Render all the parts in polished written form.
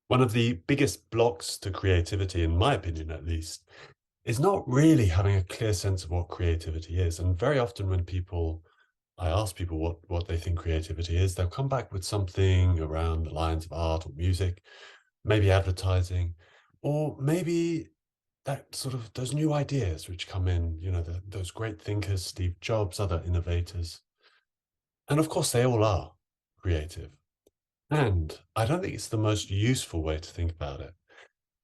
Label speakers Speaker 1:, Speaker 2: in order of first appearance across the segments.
Speaker 1: One of the biggest blocks to creativity, in my opinion at least, is not really having a clear sense of what creativity is. And very often when I ask people what they think creativity is, they'll come back with something around the lines of art or music, maybe advertising, or maybe that sort of those new ideas which come in, those great thinkers, Steve Jobs, other innovators. And of course, they all are creative. And I don't think it's the most useful way to think about it.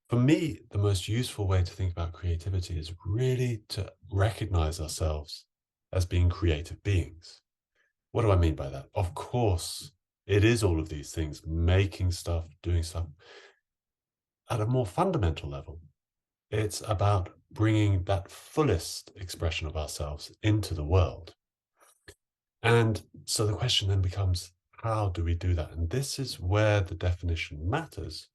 Speaker 1: For me, the most useful way to think about creativity is really to recognize ourselves as being creative beings. What do I mean by that? Of course, it is all of these things, making stuff, doing stuff at a more fundamental level. It's about bringing that fullest expression of ourselves into the world. And so the question then becomes, how do we do that? And this is where the definition matters.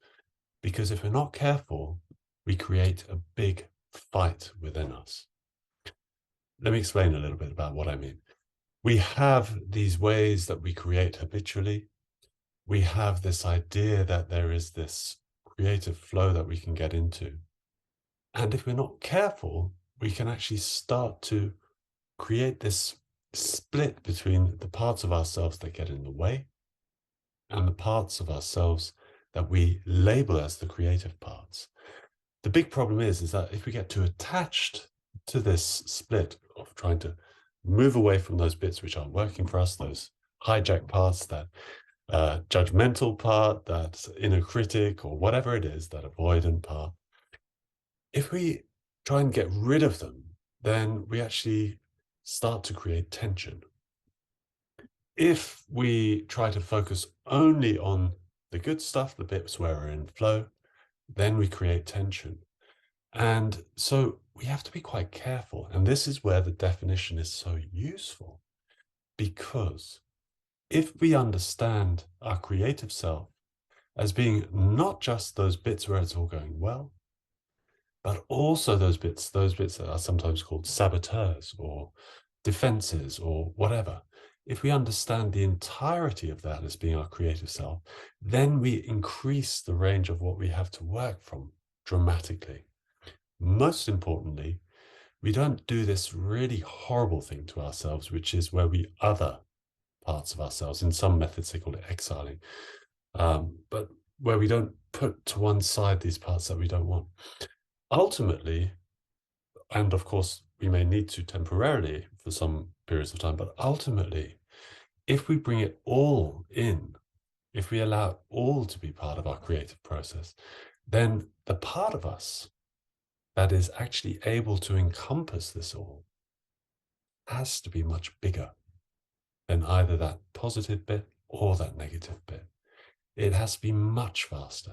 Speaker 1: Because if we're not careful, we create a big fight within us. Let me explain a little bit about what I mean. We have these ways that we create habitually. We have this idea that there is this creative flow that we can get into. And if we're not careful, we can actually start to create this split between the parts of ourselves that get in the way and the parts of ourselves that we label as the creative parts. The big problem is that if we get too attached to this split of trying to move away from those bits which aren't working for us, those hijack parts, that judgmental part, that inner critic, or whatever it is, that avoidant part, if we try and get rid of them, then we actually start to create tension. If we try to focus only on the good stuff, the bits where we're in flow, then we create tension. And so we have to be quite careful. And this is where the definition is so useful, because if we understand our creative self as being not just those bits where it's all going well, but also those bits that are sometimes called saboteurs or defenses or whatever. If we understand the entirety of that as being our creative self, then we increase the range of what we have to work from dramatically. Most importantly, we don't do this really horrible thing to ourselves, which is where we other parts of ourselves. In some methods, they call it exiling, but where we don't put to one side these parts that we don't want. Ultimately, and of course, we may need to temporarily for some periods of time, but ultimately, if we bring it all in, if we allow it all to be part of our creative process, then the part of us that is actually able to encompass this all has to be much bigger than either that positive bit or that negative bit. It has to be much faster.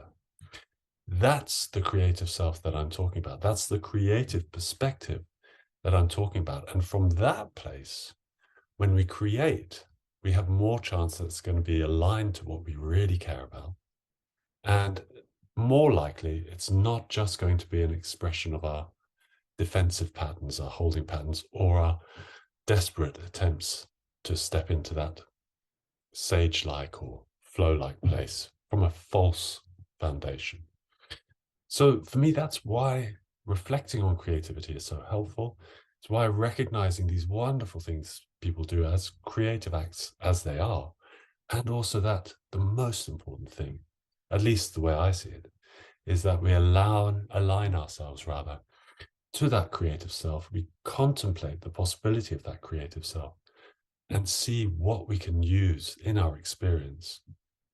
Speaker 1: That's the creative self that I'm talking about. That's the creative perspective that I'm talking about. And from that place, when we create, we have more chance that it's going to be aligned to what we really care about. And more likely, it's not just going to be an expression of our defensive patterns, our holding patterns, or our desperate attempts to step into that sage-like or flow-like place from a false foundation. So for me, that's why reflecting on creativity is so helpful. It's why recognizing these wonderful things people do as creative acts as they are. And also that the most important thing, at least the way I see it, is that we align ourselves rather to that creative self. We contemplate the possibility of that creative self and see what we can use in our experience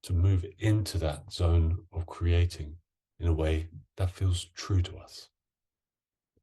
Speaker 1: to move into that zone of creating in a way that feels true to us.